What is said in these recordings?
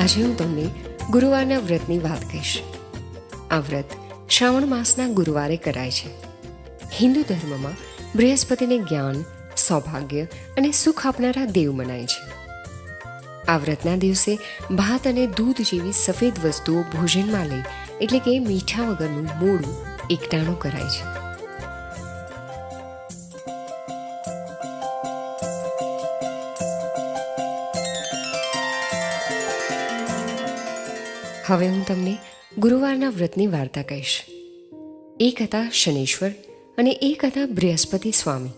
આજે હું તમને ગુરુવારના વ્રતની વાત કહીશ. આ વ્રત શ્રાવણ માસના ગુરુવારે કરાય છે. હિન્દુ ધર્મમાં બૃહસ્પતિને જ્ઞાન, સૌભાગ્ય અને સુખ આપનારા દેવ મનાય છે. આ વ્રતના દિવસે ભાત અને દૂધ જેવી સફેદ વસ્તુઓ ભોજનમાં લઈ, એટલે કે મીઠા વગરનું મોડું એકટાણું કરાય છે. હવે હું તમને ગુરુવારના વ્રતની વાર્તા કહીશ. એક હતા શનીશ્વર અને એક હતા બૃહસ્પતિ સ્વામી.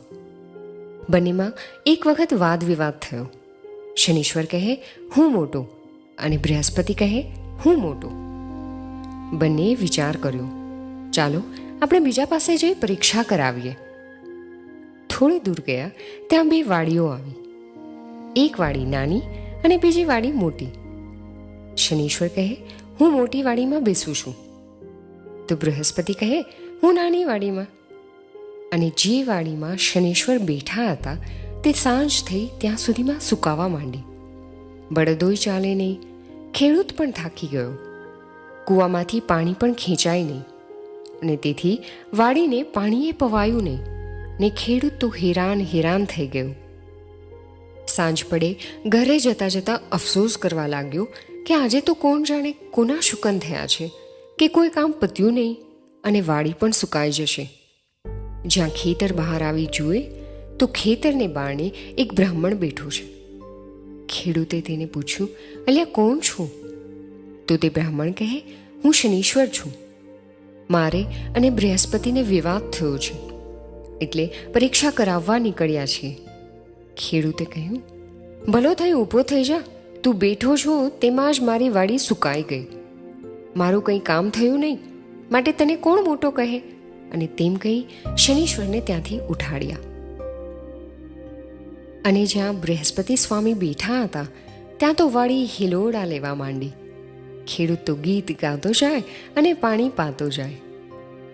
બંનેમાં એક વખત વાદ વિવાદ થયો. શનીશ્વર કહે હું મોટો અને બૃહસ્પતિ કહે હું મોટો. બંનેએ વિચાર કર્યો, ચાલો આપણે બીજા પાસે જઈ પરીક્ષા કરાવીએ. થોડી દૂર ગયા ત્યાં બે વાડીઓ આવી. એક વાડી નાની અને બીજી વાડી મોટી. શનીશ્વર કહે હું મોટી વાડીમાં બેસું છું, તો બૃહસ્પતિ કહે હું નાની વાડીમાં. અને જે વાડીમાં શનીશ્વર બેઠા હતા તે સાંજ થઈ ત્યાં સુધીમાં સુકાવા માંડી. બળદોય ચાલે નહીં, ખેડૂત પણ થાકી ગયો, કૂવામાંથી પાણી પણ ખેંચાય નહીં, અને તેથી વાડીને પાણીએ પવાયું નહીં, ને ખેડૂત તો હેરાન થઈ ગયો. સાંજ પડે ઘરે જતા જતા અફસોસ કરવા લાગ્યો કે આજે તો કોણ જાણે કોના શુકન થયા છે કે કોઈ કામ પત્યું નહીં અને વાડી પણ સુકાઈ જશે. જ્યાં ખેતર બહાર આવી જુએ તો ખેતરને બારણે એક બ્રાહ્મણ બેઠો છે. ખેડૂતે તેને પૂછ્યું, અલ્યા કોણ છો? તો તે બ્રાહ્મણ કહે હું શનીશ્વર છું. મારે અને બૃહસ્પતિને વિવાદ થયો છે, એટલે પરીક્ષા કરાવવા નીકળ્યા છીએ. ખેડૂતે કહ્યું, ભલો થઈ ઊભો થઈ જા, તું બેઠો છો તેમાં જ મારી વાડી સુકાઈ ગઈ. મારું કંઈ કામ થયું નહીં, માટે તને કોણ મોટો કહે? અને તેમ કહી શનીશ્વરને ત્યાંથી ઉઠાડ્યા. અને જ્યાં બૃહસ્પતિ સ્વામી બેઠા હતા ત્યાં તો વાડી હિલોડા લેવા માંડી. ખેડૂત તો ગીત ગાતો જાય અને પાણી પાતો જાય.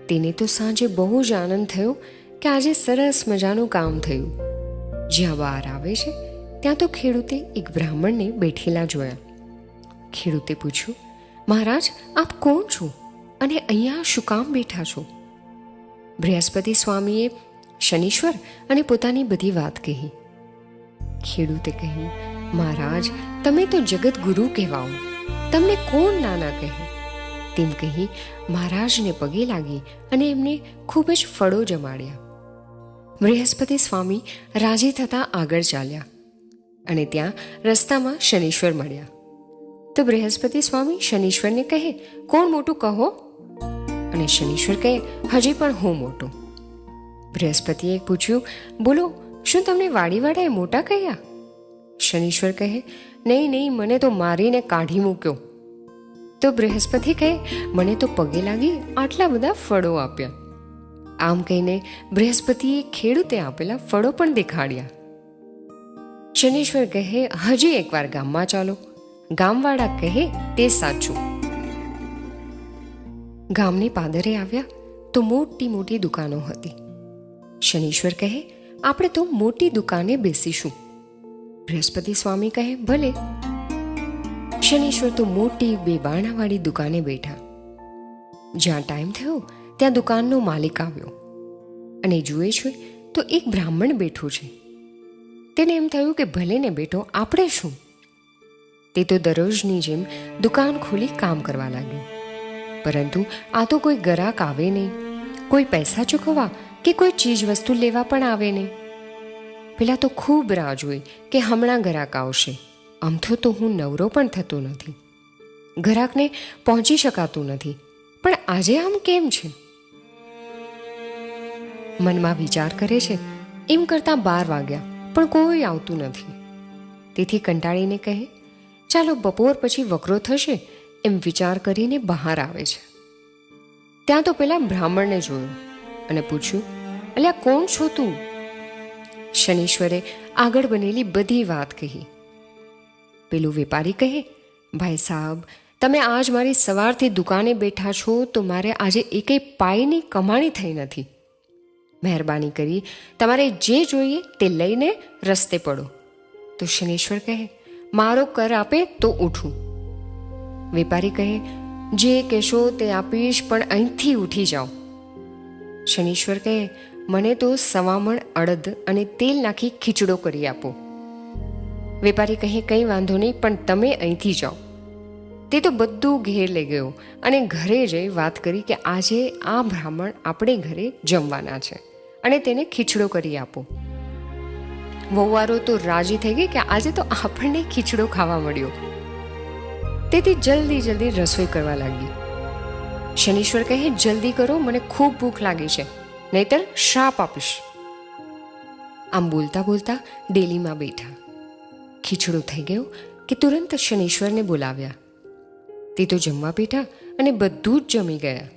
તેને તો સાંજે બહુ જ આનંદ થયો કે આજે સરસ મજાનું કામ થયું. જ્યાં બહાર આવે છે ત્યાં તો ખેડૂતે એક બ્રાહ્મણને બેઠેલા જોયા. ખેડૂતે પૂછ્યું, મહારાજ આપ કોણ છો અને અહીંયા શું કામ બેઠા છો? બૃહસ્પતિ સ્વામીએ શનીશ્વર અને પોતાની બધી વાત કહી. ખેડૂતે કહ્યું, મહારાજ તમે તો જગત ગુરુ કહેવાઓ, તમને કોણ નાના કહે? તેમ કહી મહારાજને પગે લાગી અને એમને ખૂબ જ ફળો જમાડ્યા. બૃહસ્પતિ સ્વામી રાજી થતાં આગળ ચાલ્યા અને ત્યાં રસ્તામાં શનીશ્વર મળ્યા. તો બૃહસ્પતિ સ્વામી શનીશ્વરને કહે કોણ મોટું કહો? અને શનીશ્વર કહે હજી પણ હું મોટો. બૃહસ્પતિએ પૂછ્યું, બોલો શું તમને વાડીવાળાએ મોટા કહ્યા? શનીશ્વર કહે નહીં, મને તો મારીને કાઢી મૂક્યો. તો બૃહસ્પતિ કહે મને તો પગે લાગી આટલા બધા ફળો આપ્યા. આમ કહીને બૃહસ્પતિએ ખેડૂતે આપેલા ફળો પણ દેખાડ્યા. શનીશ્વર કહે હજી એકવાર ગામમાં ચાલો. ગામવાળા કહે તે સાચું. ગામની પાદરે આવ્યા તો મોટી દુકાનો હતી. શનીશ્વર કહે આપણે તો મોટી દુકાને બેસીશું. બૃહસ્પતિ સ્વામી કહે ભલે. શનીશ્વર તો મોટી બે બારણાવાળી દુકાને બેઠા. જ્યાં ટાઈમ થયો ત્યાં દુકાનનો માલિક આવ્યો અને જુએ છે તો એક બ્રાહ્મણ બેઠો છે. તેને એમ થયું કે ભલે ને બેઠો, આપણે શું? તે તો દરરોજની જેમ દુકાન ખોલી કામ કરવા લાગ્યો. પરંતુ આ તો કોઈ ગ્રાહક આવે નહીં, કોઈ પૈસા ચૂકવવા કે કોઈ ચીજ વસ્તુ લેવા પણ આવે નહીં. પેલા તો ખૂબ રાહ જોઈ કે હમણાં ગ્રાહક આવશે. આમથો તો હું નવરો પણ થતો નથી, ગ્રાહકને પહોંચી શકાતું નથી, પણ આજે આમ કેમ છે? મનમાં વિચાર કરે છે. એમ કરતાં 12 વાગ્યા પણ કોઈ આવતું નથી. તેથી કંટાળીને કહે ચાલો બપોર પછી વકરો થશે એમ વિચાર કરીને બહાર આવે છે. ત્યાં તો પેલા બ્રાહ્મણને જોયું અને પૂછ્યું, અલ્યા કોણ છો તું? શનીશ્વરે આગળ બનેલી બધી વાત કહી. પેલું વેપારી કહે, ભાઈ સાહેબ તમે આજ મારી સવારથી દુકાને બેઠા છો તો મારે આજે એકેય પાઈની કમાણી થઈ નથી. મહેરબાની કરી તમારે જે જોઈએ તે લઈને રસ્તે પડો. તો શનીશ્વર કહે, મારો કર આપે તો ઉઠું, વેપારી કહે, જે કહેશો તે આપીશ, પણ અહીંથી ઉઠી જાઓ. શનીશ્વર કહે, મને તો સવામણ અડદ અને તેલ નાખી ખીચડો કરી આપો. વેપારી કહે, કંઈ વાંધો નહીં, પણ તમે અહીંથી જાઓ. તે તો બધું ઘેર લઈ ગયો અને ઘરે જઈ વાત કરી કે આજે આ બ્રાહ્મણ આપણે ઘરે જમવાના છે અને તેને ખીચડો કરી આપો. વહુવારો તો રાજી થઈ ગઈ કે આજે તો આપણને ખીચડો ખાવા મળ્યો. તેથી જલ્દી રસોઈ કરવા લાગી. શનીશ્વર કહે, જલ્દી કરો, મને ખૂબ ભૂખ લાગી છે, નહીતર શ્રાપ આપીશ. આમ બોલતા બોલતા ડેલીમાં બેઠા. ખીચડો થઈ ગયો કે તુરંત શનીશ્વરને બોલાવ્યા. તે તો જમવા બેઠા અને બધું જ જમી ગયા.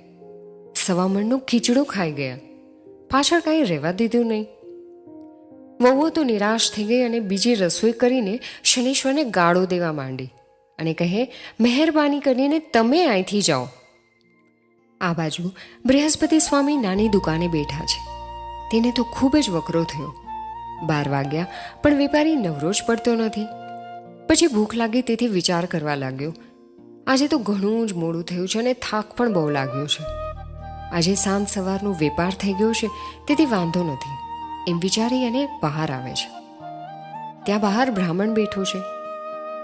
સવામણનો ખીચડો ખાઈ ગયા. પાછળ કાંઈ રહેવા દીધું નહીં. વહુઓ તો નિરાશ થઈ ગઈ અને બીજી રસોઈ કરીને શનીશ્વરને ગાળો દેવા માંડી અને કહે, મહેરબાની કરીને તમે અહીંથી જાઓ. આ બાજુ બૃહસ્પતિ સ્વામી નાની દુકાને બેઠા છે. તેને તો ખૂબ જ વકરો થયો. 12 વાગ્યા પણ વેપારી નવરો જ પડતો નથી. પછી ભૂખ લાગી તેથી વિચાર કરવા લાગ્યો, આજે તો ઘણું જ મોડું થયું છે અને થાક પણ બહુ લાગ્યો છે. આજે સાંજ સવારનો વેપાર થઈ ગયો છે તેથી વાંધો નથી એમ વિચારી અને બહાર આવે છે. ત્યાં બહાર બ્રાહ્મણ બેઠો છે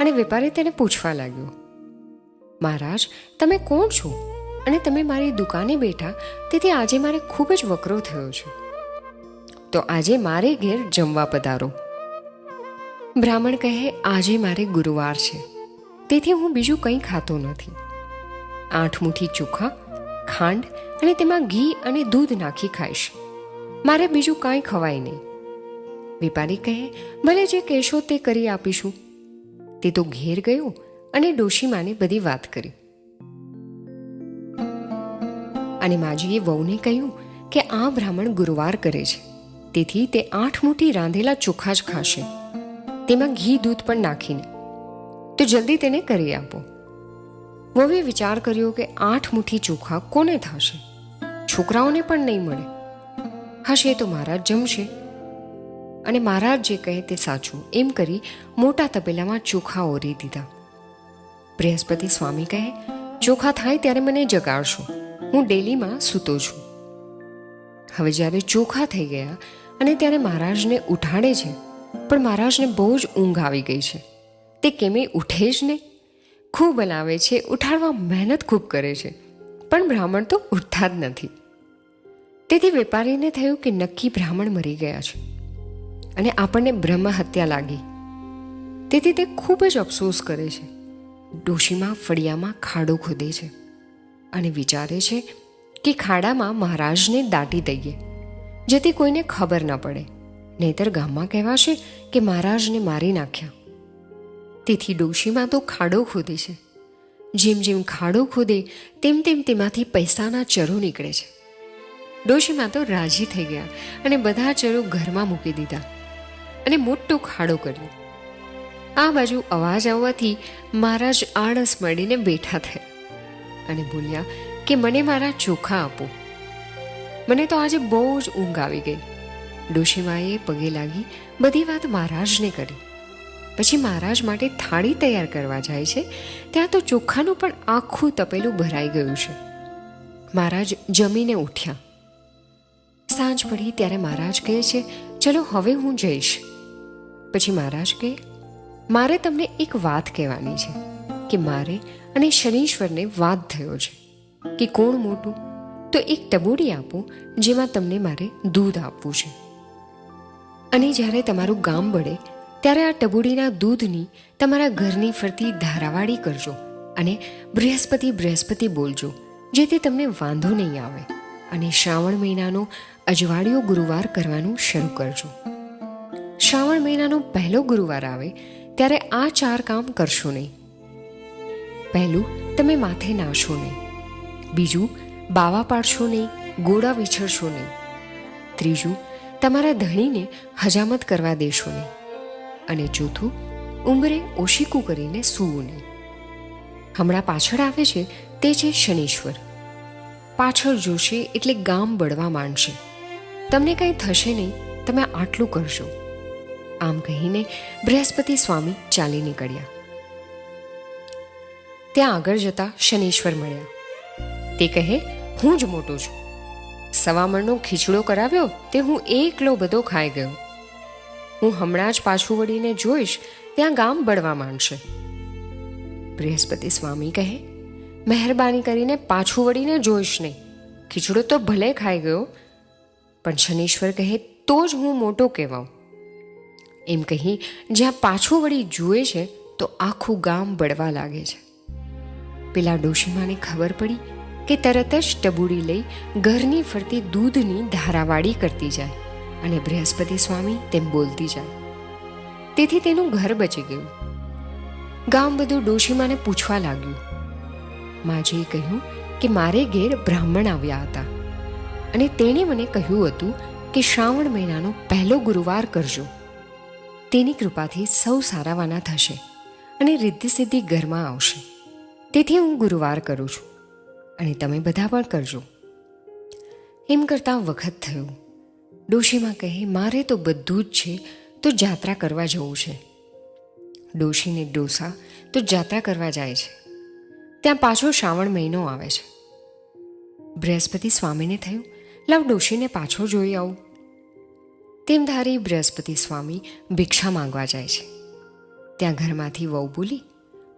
અને વેપારી તેને પૂછવા લાગ્યો, મહારાજ, તમે કોણ છો અને તમે મારી દુકાને બેઠા, તેથી આજે મારે ખૂબ જ વકરો થયો છે, તો આજે મારે ઘેર જમવા પધારો. બ્રાહ્મણ કહે, આજે મારે ગુરુવાર છે તેથી હું બીજું કંઈ ખાતો નથી. 8 મુઠ્ઠી ચોખા, ખાંડ અને તેમાં ઘી અને દૂધ નાખી ખાઈશ. મારે બીજું કાંઈ ખવાય નહીં. વેપારી કહે, ભલે જે કહેશો તે કરી આપીશું. તે તો ઘેર ગયો અને ડોશીમાને બધી વાત કરી. અને માજીએ વહુને કહ્યું કે આ બ્રાહ્મણ ગુરુવાર કરે છે તેથી તે 8 મુઠ્ઠી રાંધેલા ચોખા જ ખાશે, તેમાં ઘી દૂધ પણ નાખીને, તો જલ્દી તેને કરી આપો. વહુએ વિચાર કર્યો કે 8 મુઠ્ઠી ચોખા કોને થશે? છોકરાઓને પણ નહીં મળે. હશે તો મહારાજ જમશે અને મહારાજ જે કહે તે સાચું એમ કરી મોટા તપેલામાં ચોખા ઓરી દીધા. બૃહસ્પતિ સ્વામી કહે, ચોખા થાય ત્યારે મને જગાડશો, હું ડેલીમાં સૂતો છું. હવે જ્યારે ચોખા થઈ ગયા અને ત્યારે મહારાજને ઉઠાડે છે, પણ મહારાજને બહુ જ ઊંઘ આવી ગઈ છે. તે કેમે ઉઠે જ નહીં. ખૂબ બનાવે છે, ઉઠાડવા મહેનત ખૂબ કરે છે, પણ બ્રાહ્મણ તો ઉઠતા જ નથી. તેથી વેપારીને થયું કે નક્કી બ્રાહ્મણ મરી ગયા છે અને આપણને બ્રહ્મ હત્યા લાગી. તેથી તે ખૂબ જ અફસોસ કરે છે. ડોશીમાં ફળિયામાં ખાડો ખોદે છે અને વિચારે છે કે ખાડામાં મહારાજને દાટી દઈએ, જેથી કોઈને ખબર ન પડે, નહીતર ગામમાં કહેવાશે કે મહારાજને મારી નાખ્યા. તેથી ડોશીમાં તો ખાડો ખોદે છે. જેમ જેમ ખાડો ખોદે તેમ તેમ તેમાંથી પૈસાના ચરો નીકળે છે. ડોશીમાં તો રાજી થઈ ગયા અને બધા ચરો ઘરમાં મૂકી દીધા અને મોટો ખાડો કર્યો. આ બાજુ અવાજ આવવાથી મહારાજ આળસ મળીને બેઠા થયા અને બોલ્યા કે મને મારા ચોખા આપો, મને તો આજે બહુ જ ઊંઘ આવી ગઈ. ડોશીમાએ પગે લાગી બધી વાત મહારાજને કરી. પછી મહારાજ માટે થાળી તૈયાર કરવા જાય છે, ત્યાં તો ચોખાનું પણ આખું તપેલું ભરાઈ ગયું છે. મહારાજ જમીને ઉઠ્યા. સાંજ પડી ત્યારે મહારાજ કહે છે, ચલો હવે હું જઈશ. પછી મહારાજ કહે, મારે તમને એક વાત કહેવાની છે કે મારે અને શનીશ્વરને વાદ થયો છે કે કોણ મોટું, તો એક ટબોડી આપો જેમાં તમને મારે દૂધ આપવું છે. અને જ્યારે તમારું ગામ બળે ત્યારે આ ટબોડીના દૂધની તમારા ઘરની ફરતી ધારાવાળી કરજો અને બૃહસ્પતિ બોલજો, જેથી તમને વાંધો નહીં આવે. અને શ્રાવણ મહિનાનો અજવાળિયો ગુરુવાર કરવાનું શરૂ કરજો. શ્રાવણ મહિનાનો પહેલો ગુરુવાર આવે ત્યારે આ 4 કામ કરશો નહીં. પહેલું, તમે માથે નાશો નહીં. બીજું, બાવા પાડશો નહીં, ગોળા વિછળશો નહીં. ત્રીજું, તમારા ધણીને હજામત કરવા દેશો નહીં. અને ચોથું, ઉંબરે ઓશીકું કરીને સૂવું નહીં. હમણાં પાછળ આવે છે તે છે શનીશ્વર. પાછળ જોશે એટલે ગામ બળવા માંડશે. તમને કંઈ થશે નહીં, તમે આટલું કરશો. આમ કહીને બૃહસ્પતિ સ્વામી ચાલી નીકળ્યા. ત્યાં આગળ જતા શનીશ્વર મળ્યા. તે કહે, હું જ મોટો છું. સવામણનો ખીચડો કરાવ્યો તે હું એકલો બધો ખાઈ ગયો. હું હમણાં જ પાછું વળીને જોઈશ ત્યાં ગામ બળવા માંડશે. બૃહસ્પતિ સ્વામી કહે, મહેરબાની કરીને પાછું વળીને જોઈશ નહીં. ખીચડો તો ભલે ખાઈ ગયો, પણ શનીશ્વર કહે તો જ હું મોટો કહેવાઉં. એમ કહી જ્યાં પાછું વળી જુએ છે તો આખું ગામ બળવા લાગે છે. પેલા ડોશીમાને ખબર પડી કે તરત જ ટબુડી લઈ ઘરની ફરતી દૂધની ધારાવાળી કરતી જાય અને બૃહસ્પતિ સ્વામી તેમ બોલતી જાય. તેથી તેનું ઘર બચી ગયું. ગામ બધું ડોશીમાને પૂછવા લાગ્યું. માજીએ કહ્યું કે મારે ઘેર બ્રાહ્મણ આવ્યા હતા અને તેણે મને કહ્યું હતું કે શ્રાવણ મહિનાનો પહેલો ગુરુવાર કરજો. તેની કૃપાથી સૌ સારાવાના થશે અને રિદ્ધિ સિદ્ધિ ઘરમાં આવશે. તેથી હું ગુરુવાર કરું છું અને તમે બધા પણ કરજો. એમ કરતાં વખત થયો. ડોશીમાં કહે, મારે તો બધું જ છે, તો જાત્રા કરવા જવું છે. ડોશીને ડોસા તો જાત્રા કરવા જાય છે. ત્યાં પાછો શ્રાવણ મહિનો આવે છે. બૃહસ્પતિ સ્વામીને થયું, લાવ ડોશીને પાછો જોઈ આવું. તેમ ધારી બૃહસ્પતિ સ્વામી ભિક્ષા માંગવા જાય છે. ત્યાં ઘરમાંથી વહુ બોલી,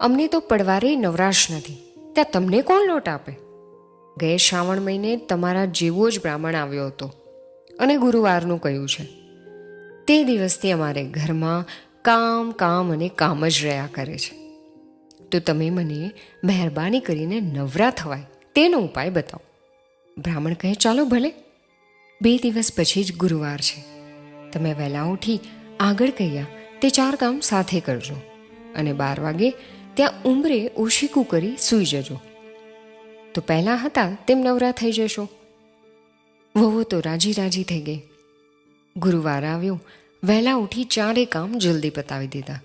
અમને તો પડવારે નવરાશ નથી, ત્યાં તમને કોણ લોટ આપે? ગયા શ્રાવણ મહિને તમારા જેવો જ બ્રાહ્મણ આવ્યો હતો અને ગુરુવારનું કહ્યું છે. તે દિવસથી અમારે ઘરમાં કામ કામ અને કામ જ રહ્યા કરે છે. તો તમે મને મહેરબાની કરીને નવરા થવાય તેનો ઉપાય બતાવો. બ્રાહ્મણ કહે, ચાલો ભલે. 2 દિવસ પછી જ ગુરુવાર છે. તમે વહેલા ઉઠી આગળ કહ્યા તે 4 કામ સાથે કરજો અને 12 વાગે ત્યાં ઉંબરે ઓશીકું કરી સૂઈ જજો. તો પહેલાં હતા તેમ નવરા થઈ જશો. વહુ તો રાજી રાજી થઈ ગઈ. ગુરુવાર આવ્યો. વહેલા ઉઠી 4 કામ જલ્દી પતાવી દીધા.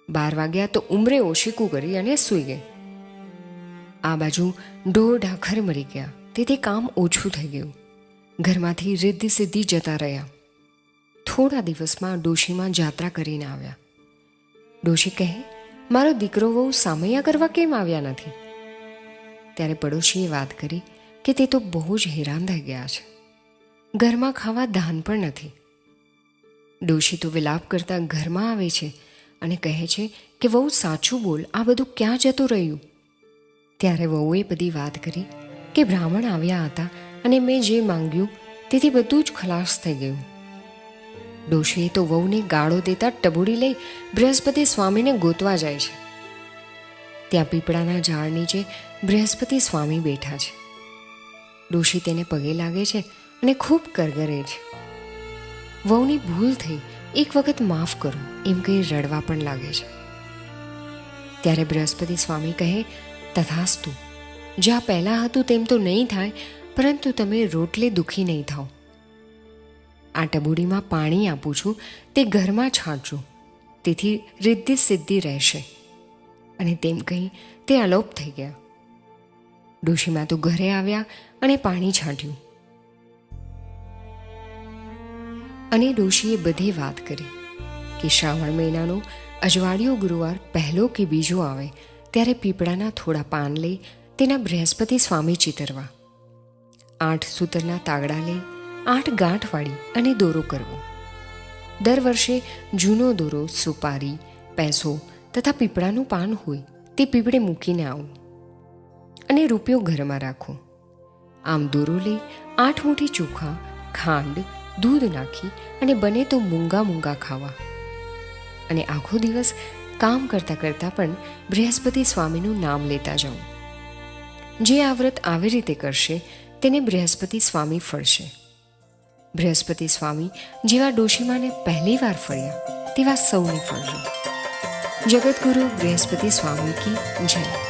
12 વાગ્યા તો ઉંમરે ઓશીકું કરી અને સૂઈ ગઈ. આ બાજુ ઢોર ઢાખર મરી ગયા, તેથી કામ ઓછું થઈ ગયું. ઘરમાંથી રિદ્ધિ સિદ્ધિ જતા રહ્યા. થોડા દિવસમાં ડોશીમાં જાત્રા કરીને આવ્યા. ડોશી કહે, મારો દીકરો વહુ સામૈયા કરવા કેમ આવ્યા નથી? ત્યારે પડોશીએ વાત કરી કે તે તો બહુ જ હેરાન થઈ ગયા છે. ઘરમાં ખાવા ધાન પણ નથી. ડોશી તો વિલાપ કરતા ઘરમાં આવે છે અને કહે છે કે વહુ સાચું બોલ, આ બધું ક્યાં જતું રહ્યું? ત્યારે વહુએ બધી વાત કરી કે બ્રાહ્મણ આવ્યા હતા અને મેં જે માંગ્યું તેથી બધું જ ખલાસ થઈ ગયું. ડોશીએ તો વહુને ગાળો દેતા ટબુડી લઈ બૃહસ્પતિ સ્વામીને ગોતવા જાય છે. ત્યાં પીપળાના ઝાડ નીચે બૃહસ્પતિ સ્વામી બેઠા છે. ડોશી તેને પગે લાગે છે અને ખૂબ કરગરે છે. વહુની ભૂલ થઈ, એક વખત માફ કરો એમ કહી રડવા પણ લાગે છે. ત્યારે બૃહસ્પતિ સ્વામી કહે, તથાસ્તુ, જ્યાં પહેલાં હતું તેમ તો નહીં થાય, પરંતુ તમે રોટલે દુઃખી નહીં થાઓ. આ ટબુડીમાં પાણી આપું છું, તે ઘરમાં છાંટજો, તેથી રિદ્ધિ સિદ્ધિ રહેશે. અને તેમ કહી તે અલોપ થઈ ગયા. ડોશીમાં તો ઘરે આવ્યા અને પાણી છાંટ્યું. અને ડોશીએ બધી વાત કરી કે શ્રાવણ મહિનાનો અજવાળિયો ગુરુવાર પહેલો કે બીજો આવે ત્યારે પીપળાના થોડા પાન લઈ તેના બૃહસ્પતિ સ્વામી ચિતરવા. 8 સૂતરના તાગડા લઈ 8 ગાંઠ વાળી અને દોરો કરવો. દર વર્ષે જૂનો દોરો, સુપારી, પૈસો તથા પીપળાનું પાન હોય તે પીપળે મૂકીને આવો અને રૂપિયો ઘરમાં રાખો. આમ દોરો લઈ 8 મુઠ્ઠી ચોખા, ખાંડ, દૂધ નાખી અને બને તો મૂંગા ખાવા. અને આખો દિવસ કામ કરતાં કરતાં પણ બૃહસ્પતિ સ્વામીનું નામ લેતા જાઓ. જે આ વ્રત આવી રીતે કરશે તેને બૃહસ્પતિ સ્વામી ફળશે. બૃહસ્પતિ સ્વામી જેવા ડોશીમાને પહેલી વાર ફળ્યા તેવા સૌને ફળજો. જગતગુરુ બૃહસ્પતિ સ્વામી કી જય.